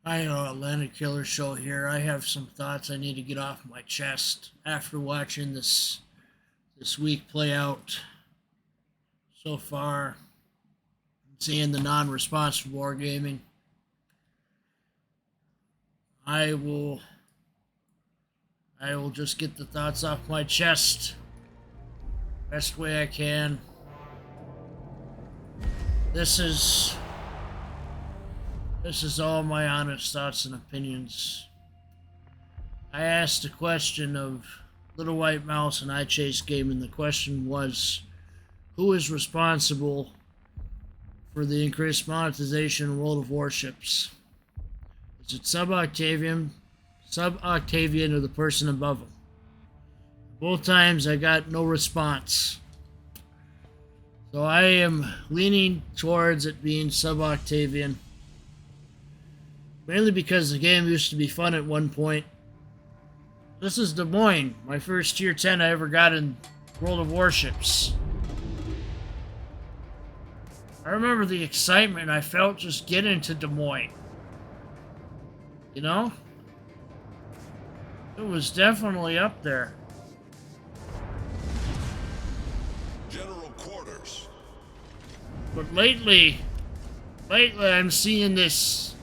Hi, Atlantic Killer Show here. I have some thoughts I need to get off my chest after watching this week play out so far, seeing the non-response from wargaming. I will just get the thoughts off my chest best way I can. This is all my honest thoughts and opinions. I asked a question of Little White Mouse and I Chase Game, and the question was, who is responsible for the increased monetization in World of Warships? Is it Sub-Octavian, or the person above him? Both times I got no response. So I am leaning towards it being Sub-Octavian. Mainly because the game used to be fun at one point. This is Des Moines, my first tier 10 I ever got in World of Warships. I remember the excitement I felt just getting to Des Moines. You know? It was definitely up there. General quarters. But lately I'm seeing this.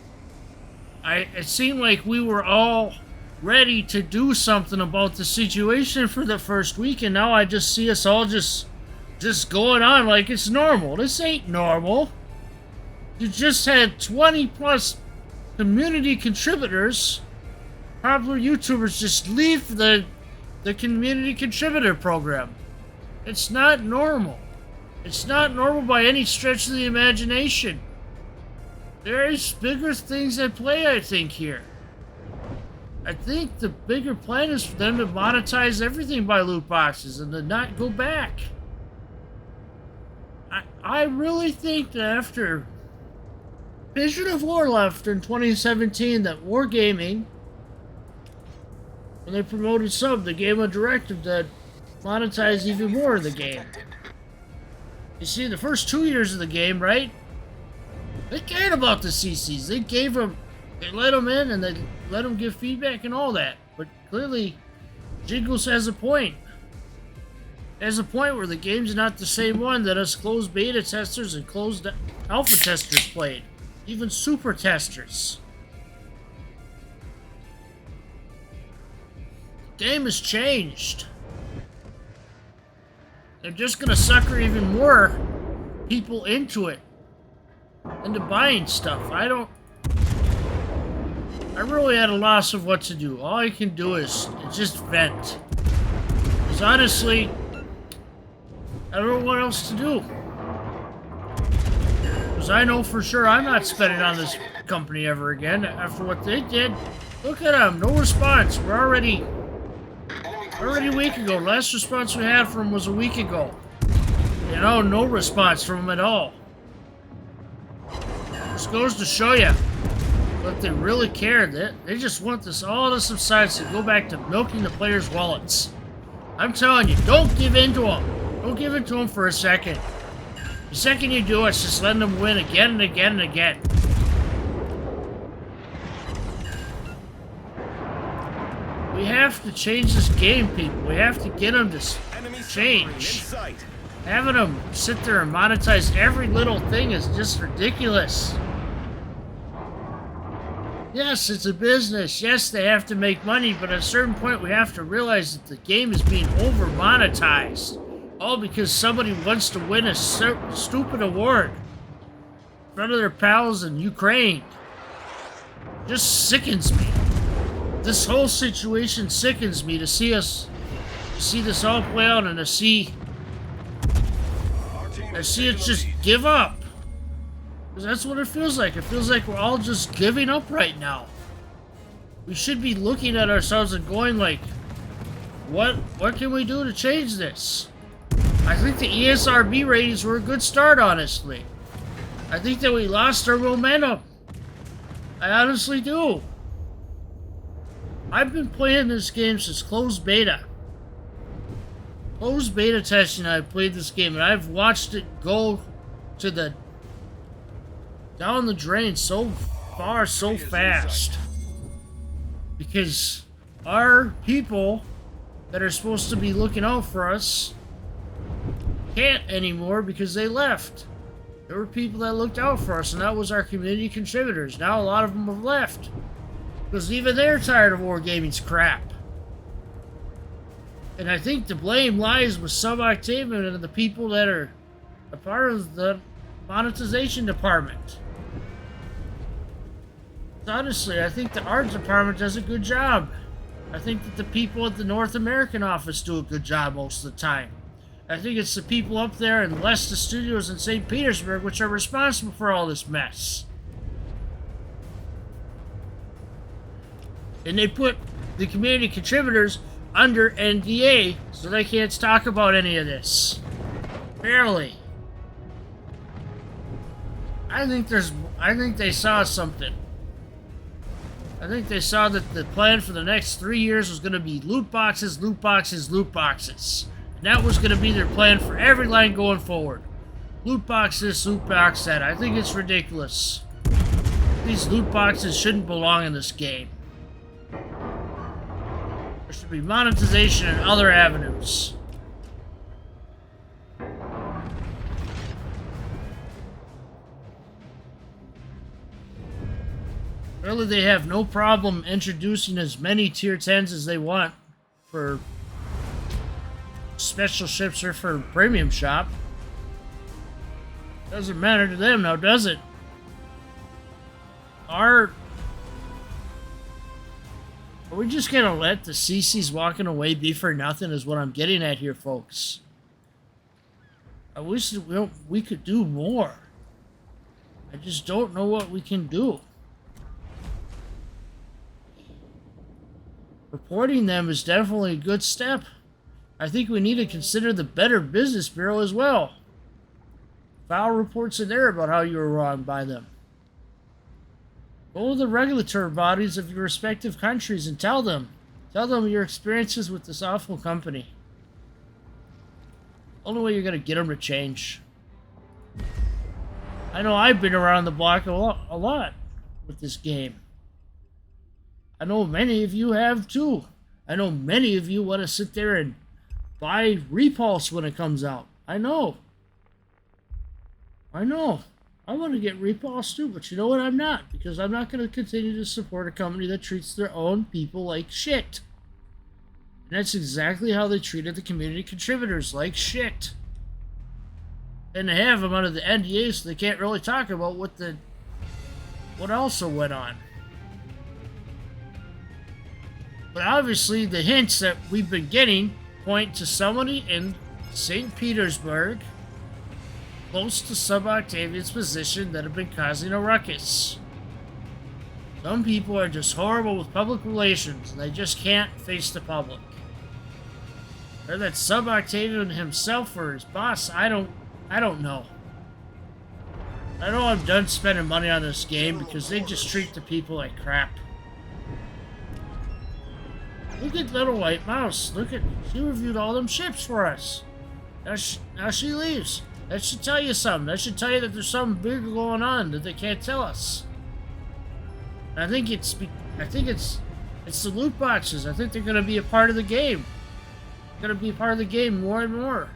It seemed like we were all ready to do something about the situation for the first week, and now I just see us all just going on like it's normal. This ain't normal. You just had 20 plus community contributors, popular YouTubers, just leave the community contributor program. It's not normal. It's not normal by any stretch of the imagination. There's bigger things at play, I think, here. I think the bigger plan is for them to monetize everything by loot boxes and to not go back. I really think that after Vision of War left in 2017, that Wargaming, when they promoted Sub, they gave a directive to monetize even more of the game. You see, the first 2 years of the game, right? They cared about the CCs. They let them in and they let them give feedback and all that. But clearly, Jiggles has a point. There's a point where the game's not the same one that us closed beta testers and closed alpha testers played. Even super testers. The game has changed. They're just gonna sucker even more people into it. Into buying stuff. I really had a loss of what to do. All I can do is just vent. Because honestly, I don't know what else to do. Because I know for sure I'm not spending on this company ever again after what they did. Look at them, no response. We're already a week ago. Last response we had from them was a week ago. You know, no response from them at all. This goes to show you that they really care. They just want this all to subside to go back to milking the players' wallets. I'm telling you, don't give in to them. Don't give in to them for a second. The second you do, it's just letting them win again and again and again. We have to change this game, people. We have to get them to change. Having them sit there and monetize every little thing is just ridiculous. Yes, it's a business. Yes, they have to make money, but at a certain point we have to realize that the game is being over-monetized. All because somebody wants to win a stupid award in front of their pals in Ukraine. Just sickens me. This whole situation sickens me to see this all play out and to see it just give up. Because that's what it feels like. It feels like we're all just giving up right now. We should be looking at ourselves and going like, what can we do to change this? I think the ESRB ratings were a good start, honestly. I think that we lost our momentum. I honestly do. I've been playing this game since closed beta. Closed beta testing, I've played this game, and I've watched it go to the down the drain so far so fast. Because our people that are supposed to be looking out for us can't anymore because they left. There were people that looked out for us, and that was our community contributors. Now a lot of them have left. Because even they're tired of wargaming's crap. And I think the blame lies with Sub-Octavian and the people that are a part of the monetization department. Honestly, I think the art department does a good job. I think that the people at the North American office do a good job most of the time. I think it's the people up there in Leicester Studios in St. Petersburg which are responsible for all this mess. And they put the community contributors under NDA so they can't talk about any of this. Barely. I think they saw something. I think they saw that the plan for the next 3 years was going to be loot boxes, loot boxes, loot boxes. And that was going to be their plan for every line going forward. Loot box this, loot box that. I think it's ridiculous. These loot boxes shouldn't belong in this game. There should be monetization in other avenues. Really, they have no problem introducing as many tier 10s as they want for special ships or for premium shop. Doesn't matter to them now, does it? Are we just gonna let the CC's walking away be for nothing is what I'm getting at here, folks. I wish that we could do more. I just don't know what we can do. Reporting them is definitely a good step. I think we need to consider the Better Business Bureau as well. File reports in there about how you were wronged by them. Go to the regulatory bodies of your respective countries and tell them your experiences with this awful company. Only way you're going to get them to change. I know I've been around the block a lot with this game. I know many of you have too. I know many of you want to sit there and buy Repulse when it comes out. I know. I want to get Repulse too, but you know what? I'm not. Because I'm not going to continue to support a company that treats their own people like shit. And that's exactly how they treated the community contributors, like shit. And they have them under the NDA, so they can't really talk about what also went on. But obviously, the hints that we've been getting point to somebody in St. Petersburg, close to Sub-Octavian's position, that have been causing a ruckus. Some people are just horrible with public relations, and they just can't face the public. Whether that's Sub-Octavian himself or his boss, I don't know. I know I'm done spending money on this game because they just treat the people like crap. Look at Little White Mouse. She reviewed all them ships for us. Now she leaves. That should tell you something. That should tell you that there's something bigger going on that they can't tell us. And I think it's the loot boxes. I think they're going to be a part of the game. They're going to be a part of the game more and more.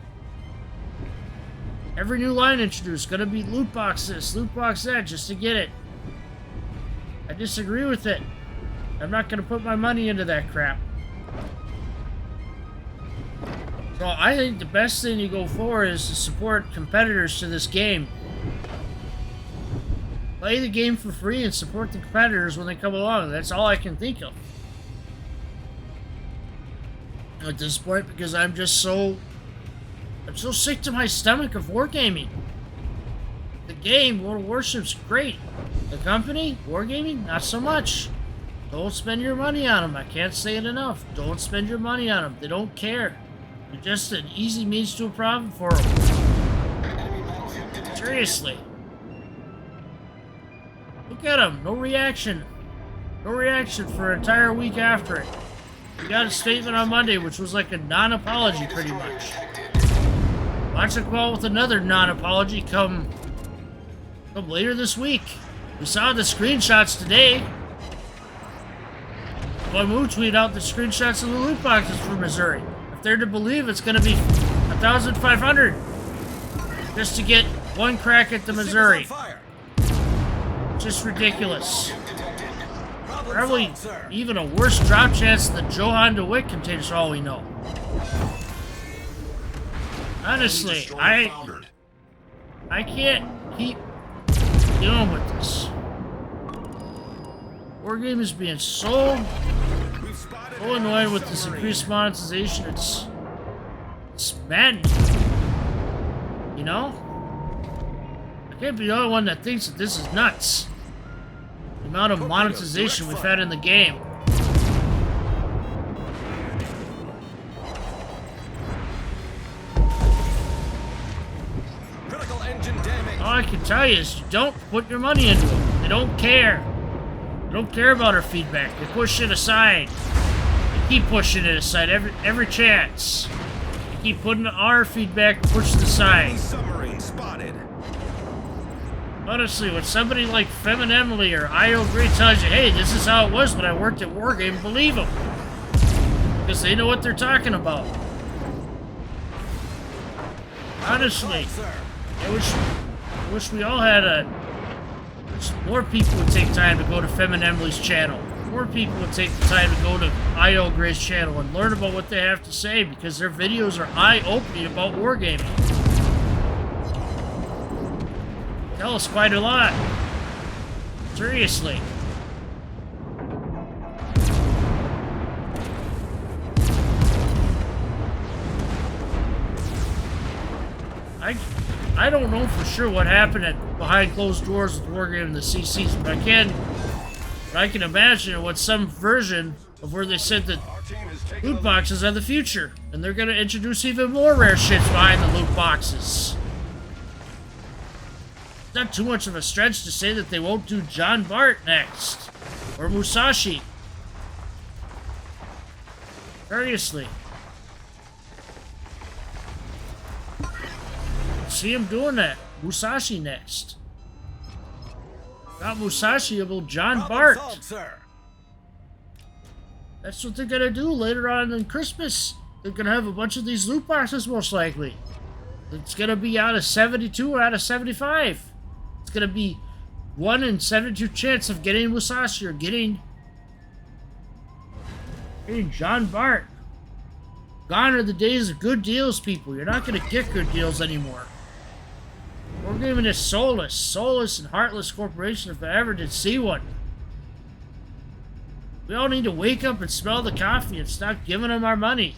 Every new line introduced going to be loot box this, loot box that, just to get it. I disagree with it. I'm not going to put my money into that crap. So I think the best thing to go for is to support competitors to this game. Play the game for free and support the competitors when they come along. That's all I can think of at this point, because I'm so sick to my stomach of wargaming. The game, World of Warships, great. The company, wargaming, not so much. Don't spend your money on them. I can't say it enough. Don't spend your money on them. They don't care. They're just an easy means to a profit for them. Seriously. Look at them. No reaction. No reaction for an entire week after it. We got a statement on Monday, which was like a non-apology, pretty much. Watch it go out with another non-apology come later this week. We saw the screenshots today. Boy Moo tweeted out the screenshots of the loot boxes for Missouri. If they're to believe, it's going to be 1,500 just to get one crack at the Missouri. Just ridiculous. Probably even a worse drop chance than the Johan DeWitt containers for all we know. Honestly, I can't keep dealing with this. Wargaming is being so annoyed with this increased monetization. It's maddening. You know? I can't be the only one that thinks that this is nuts. The amount of monetization we've had in the game. Critical engine damage. All I can tell you is you don't put your money into it. They don't care. They don't care about our feedback. They push it aside. They keep pushing it aside every chance. They keep putting our feedback pushed aside. Submarine spotted. Honestly, when somebody like Fem Emily or I.O. Gray tells you, hey, this is how it was when I worked at Wargame, believe them. Because they know what they're talking about. Honestly, I wish we all had more people would take time to go to Fem Emily's channel. More people would take the time to go to I.O. Gray's channel and learn about what they have to say, because their videos are eye-opening about wargaming. Tell us quite a lot. Seriously. I don't know for sure what happened behind closed doors with Wargaming and the CCs, but I can imagine what some version of where they said that loot boxes are the future, and they're going to introduce even more rare shits behind the loot boxes. It's not too much of a stretch to say that they won't do John Bart next. Or Musashi. Seriously. See him doing that. Musashi next. Not Musashi, about John Bart. That's what they're gonna do later on in Christmas. They're gonna have a bunch of these loot boxes, most likely. It's gonna be out of 72 or out of 75. It's gonna be 1 in 72 chance of getting Musashi or getting John Bart. Gone are the days of good deals, people. You're not gonna get good deals anymore. Wargaming is soulless and heartless corporation if I ever did see one. We all need to wake up and smell the coffee and stop giving them our money.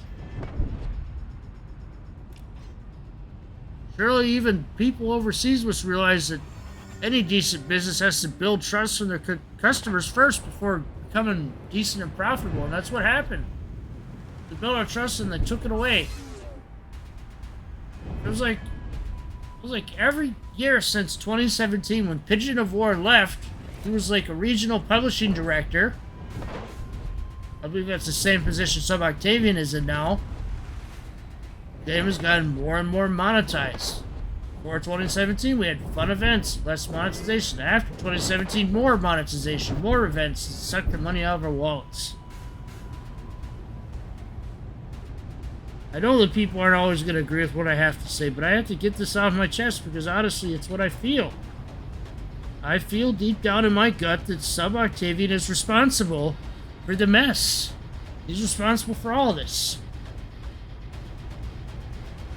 Surely even people overseas must realize that any decent business has to build trust from their customers first before becoming decent and profitable, and that's what happened. They built our trust and they took it away. It was like every year since 2017 when Pigeon of War left, he was like a regional publishing director. I believe that's the same position Sub Octavian is in now. The game has gotten more and more monetized. Before 2017, we had fun events, less monetization. After 2017, more monetization, more events, and sucked the money out of our wallets. I know that people aren't always going to agree with what I have to say, but I have to get this off my chest because honestly, it's what I feel. I feel deep down in my gut that Sub Octavian is responsible for the mess. He's responsible for all this.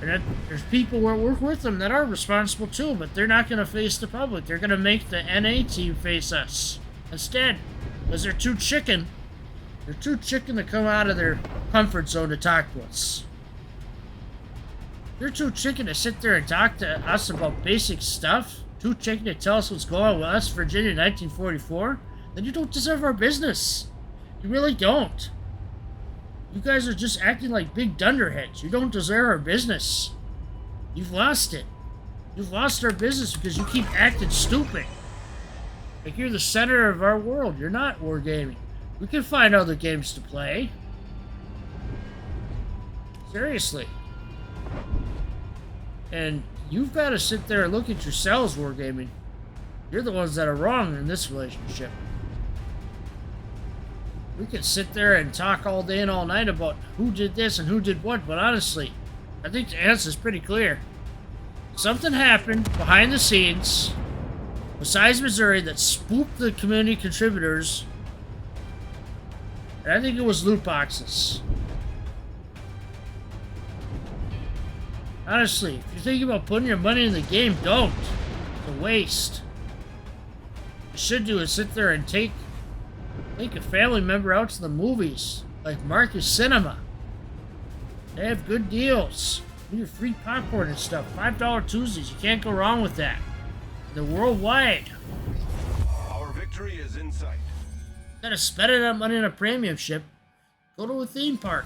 And there's people who work with them that are responsible too, but they're not going to face the public. They're going to make the NA team face us instead, because they're too chicken. They're too chicken to come out of their comfort zone to talk to us. They're too chicken to sit there and talk to us about basic stuff. Too chicken to tell us what's going on with us, Virginia, 1944. Then you don't deserve our business. You really don't. You guys are just acting like big dunderheads. You don't deserve our business. You've lost it. You've lost our business because you keep acting stupid. Like you're the center of our world. You're not Wargaming. We can find other games to play. Seriously. And you've got to sit there and look at yourselves, Wargaming. You're the ones that are wrong in this relationship. We could sit there and talk all day and all night about who did this and who did what, but honestly, I think the answer is pretty clear. Something happened behind the scenes, besides Missouri, that spooked the community contributors, and I think it was loot boxes. Honestly, if you're thinking about putting your money in the game, don't. It's a waste. What you should do is sit there and take a family member out to the movies, like Marcus Cinema. They have good deals. You get free popcorn and stuff. $5 Tuesdays. You can't go wrong with that. They're worldwide. Our victory is in sight. Instead of spending that money on a premium ship, go to a theme park.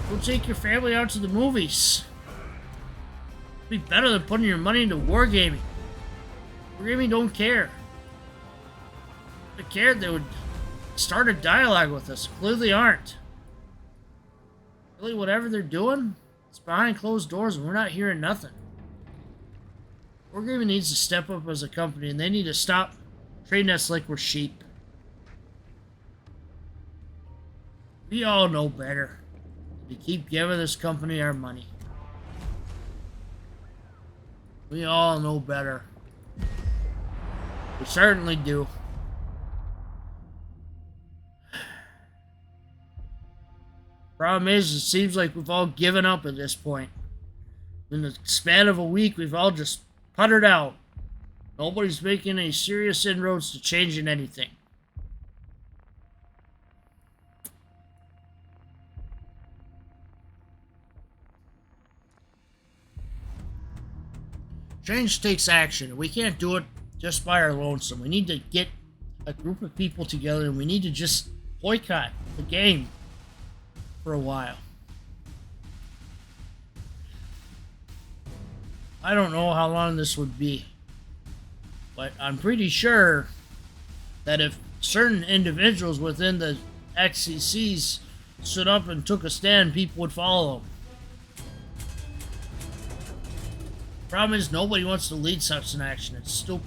Go take your family out to the movies. It'd be better than putting your money into wargaming. Wargaming don't care. If they cared, they would start a dialogue with us. Clearly aren't. Really, whatever they're doing, it's behind closed doors and we're not hearing nothing. Wargaming needs to step up as a company and they need to stop treating us like we're sheep. We all know better than to keep giving this company our money. We all know better. We certainly do. Problem is, it seems like we've all given up at this point. In the span of a week, we've all just puttered out. Nobody's making any serious inroads to changing anything. Change takes action. We can't do it just by our lonesome. We need to get a group of people together and we need to just boycott the game for a while. I don't know how long this would be, but I'm pretty sure that if certain individuals within the XCCs stood up and took a stand, people would follow them. Problem is, nobody wants to lead such an action. It's stupid.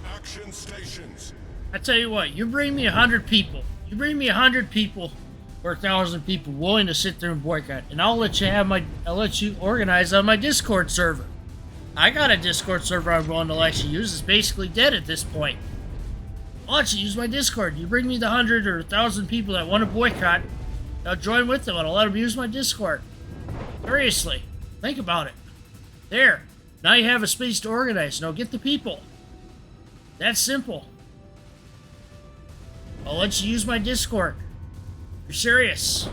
Action stations. I tell you what, you bring me 100 people. You bring me 100 people or 1,000 people willing to sit there and boycott, and I'll let you organize on my Discord server. I got a Discord server I'm willing to let you use. It's basically dead at this point. I'll let you use my Discord. You bring me the 100 or 1,000 people that want to boycott, I'll join with them and I'll let them use my Discord. Seriously, think about it. There, now you have a space to organize. Now get the people. That's simple. I'll let you use my Discord. If you're serious.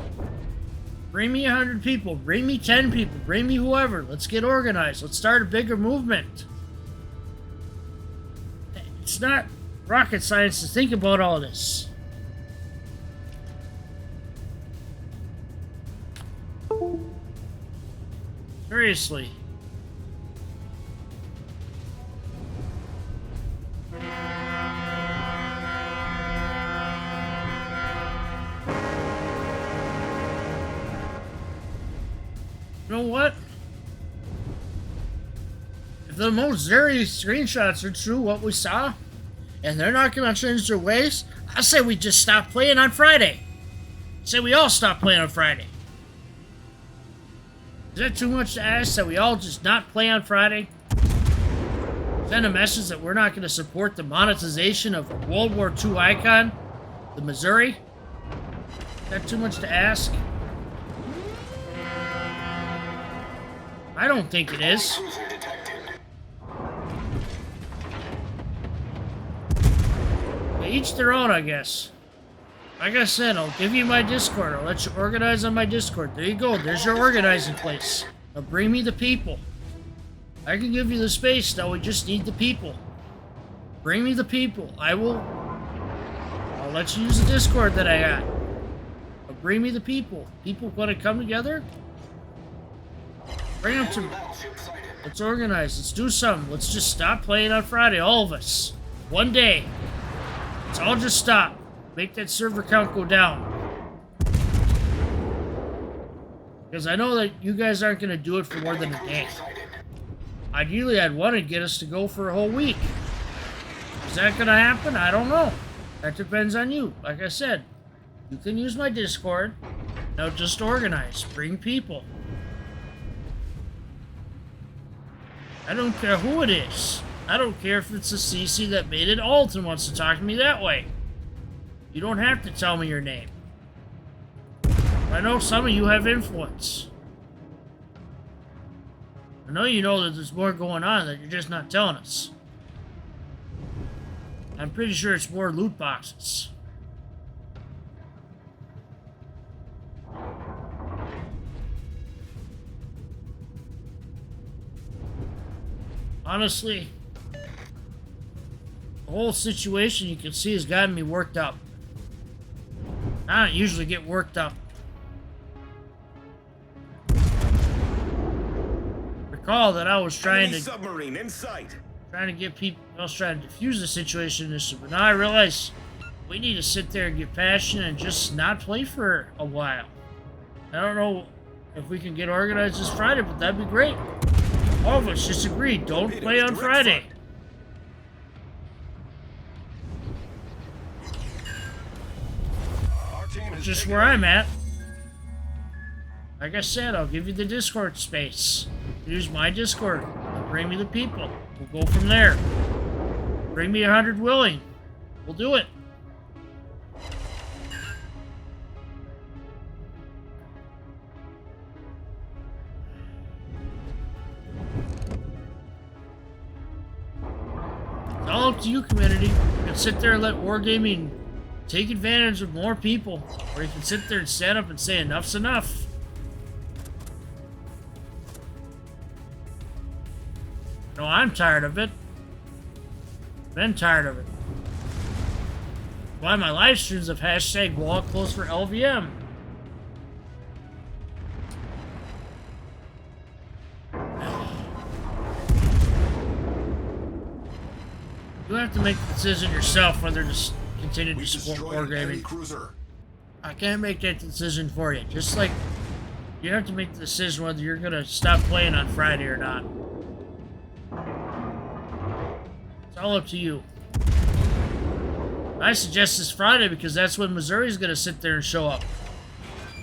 Bring me 100 people. Bring me 10 people. Bring me whoever. Let's get organized. Let's start a bigger movement. It's not rocket science to think about all this. Seriously. You know what? If the most Zeri screenshots are true, what we saw, and they're not going to change their ways, I say we just stop playing on Friday. I say we all stop playing on Friday. Is that too much to ask that we all just not play on Friday? Send a message that we're not going to support the monetization of a World War II icon, the Missouri? Is that too much to ask? I don't think it is. Each their own, I guess. Like I said, I'll give you my Discord. I'll let you organize on my Discord. There you go. There's your organizing place. Now bring me the people. I can give you the space, though. We just need the people. Bring me the people. I'll let you use the Discord that I got. But bring me the people. People want to come together? Bring them to me. Let's organize. Let's do something. Let's just stop playing on Friday. All of us. One day. Let's all just stop. Make that server count go down. Because I know that you guys aren't going to do it for more than a day. Ideally, I'd want to get us to go for a whole week. Is that going to happen? I don't know. That depends on you. Like I said, you can use my Discord. Now just organize. Bring people. I don't care who it is. I don't care if it's a CC that made it alt and wants to talk to me that way. You don't have to tell me your name. I know some of you have influence. I know you know that there's more going on that you're just not telling us. I'm pretty sure it's more loot boxes. Honestly, the whole situation you can see has gotten me worked up. I don't usually get worked up. Recall that I was trying to submarine in sight. Trying to get people else trying to defuse the situation initially, but now I realize we need to sit there and get passionate and just not play for a while. I don't know if we can get organized this Friday, but that'd be great. All of us just agreed, don't play on Friday. Just where I'm at. Like I said, I'll give you the Discord space. Use my Discord. Bring me the people. We'll go from there. Bring me 100 willing. We'll do it. It's all up to you, community. You can sit there and let wargaming take advantage of more people, or you can sit there and stand up and say enough's enough. No, I'm tired of it. Been tired of it. Why my live streams have hashtag wall close for LVM. You have to make the decision yourself whether to continue to support wargaming. I can't make that decision for you. Just like you have to make the decision whether you're going to stop playing on Friday or not. It's all up to you. I suggest this Friday because that's when Missouri's going to sit there and show up.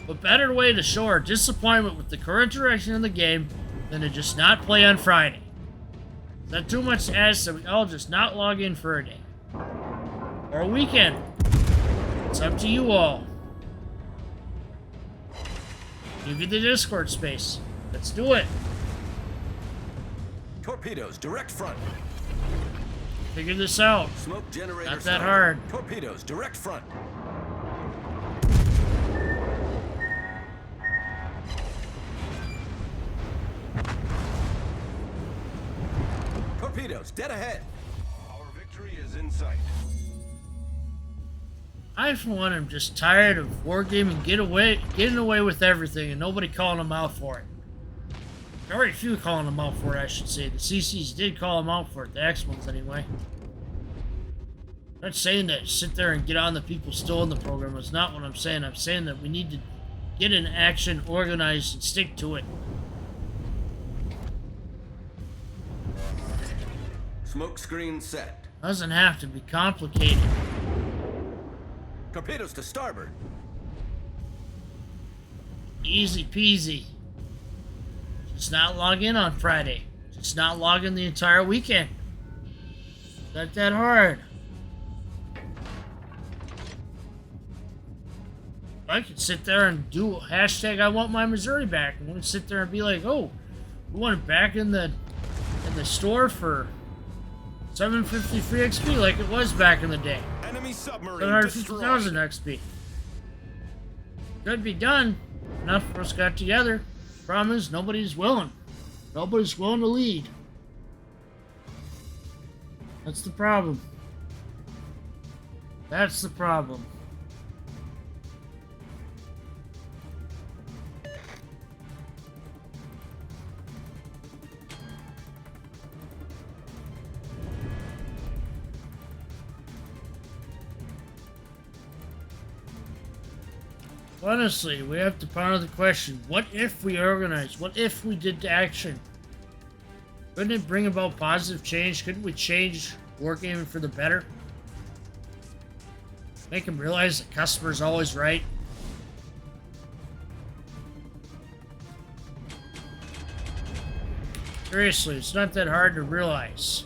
What better way to show our disappointment with the current direction of the game than to just not play on Friday? Is that too much to ask that we all just not log in for a day? Or a weekend? It's up to you all. Give you the Discord space. Let's do it. Torpedoes, direct front. Figure this out. Smoke generator. Not that hard. Torpedoes, direct front. Torpedoes, dead ahead. Our victory is in sight. I, for one, am just tired of wargaming getting away with everything and nobody calling them out for it. Very few calling them out for it, I should say. The CCs did call them out for it, the X-ones anyway. I'm not saying that sit there and get on the people still in the program. That's not what I'm saying. I'm saying that we need to get in action, organized, and stick to it. Smoke screen set. Doesn't have to be complicated. Torpedoes to starboard. Easy peasy. Just not log in on Friday. Just not log in the entire weekend. Not that hard. I could sit there and do hashtag I want my Missouri back, and we could sit there and be like, oh, we want it back in the store for 750 free XP like it was back in the day. Enemy submarine 750,000 XP. Could be done. Enough of us got together. Problem is, nobody's willing. Nobody's willing to lead. That's the problem. That's the problem. Honestly, we have to ponder the question, what if we organized? What if we did action? Couldn't it bring about positive change? Couldn't we change wargaming for the better? Make them realize the customer's always right. Seriously, it's not that hard to realize.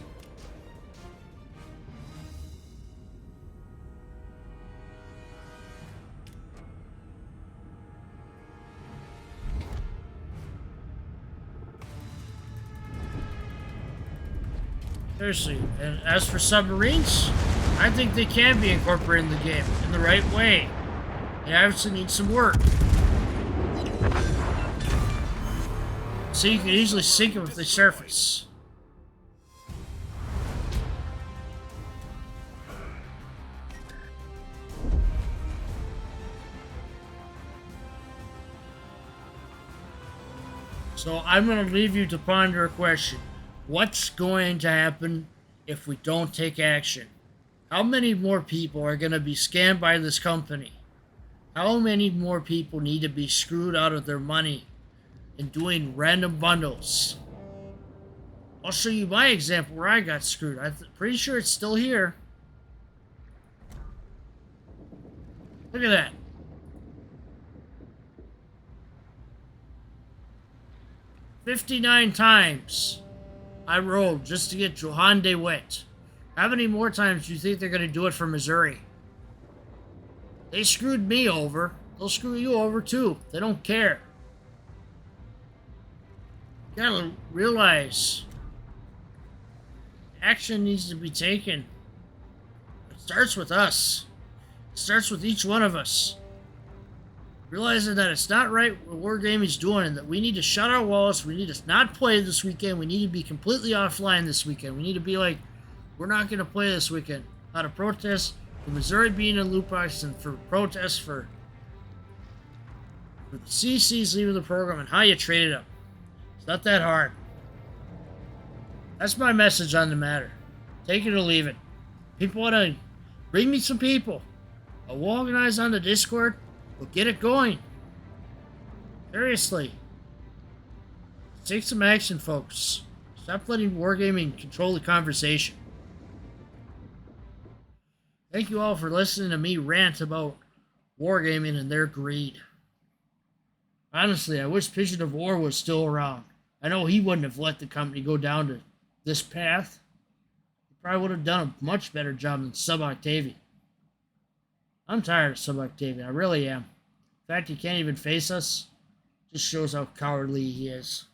Seriously, and as for submarines, I think they can be incorporated in the game in the right way. They obviously need some work. So you can easily sink them if they surface. So I'm going to leave you to ponder a question. What's going to happen if we don't take action? How many more people are going to be scammed by this company? How many more people need to be screwed out of their money and doing random bundles? I'll show you my example where I got screwed. I'm pretty sure it's still here. Look at that. 59 times I rolled just to get Johan de Witt. How many more times do you think they're going to do it for Missouri? They screwed me over. They'll screw you over too. They don't care. You gotta realize action needs to be taken. It starts with us. It starts with each one of us. Realizing that it's not right what wargaming's doing and that we need to shut our walls. We need to not play this weekend. We need to be completely offline this weekend. We need to be like, we're not going to play this weekend. Out of protest for Missouri being in loot boxes and for protests for the CCs leaving the program and how you traded them. It's not that hard. That's my message on the matter. Take it or leave it. People want to bring me some people. I'll organize on the Discord. We'll get it going. Seriously. Take some action, folks. Stop letting wargaming control the conversation. Thank you all for listening to me rant about wargaming and their greed. Honestly, I wish Pigeon of War was still around. I know he wouldn't have let the company go down to this path. He probably would have done a much better job than Sub-Octavian. I'm tired of Sub-Octavian. I really am. The fact he can't even face us just shows how cowardly he is.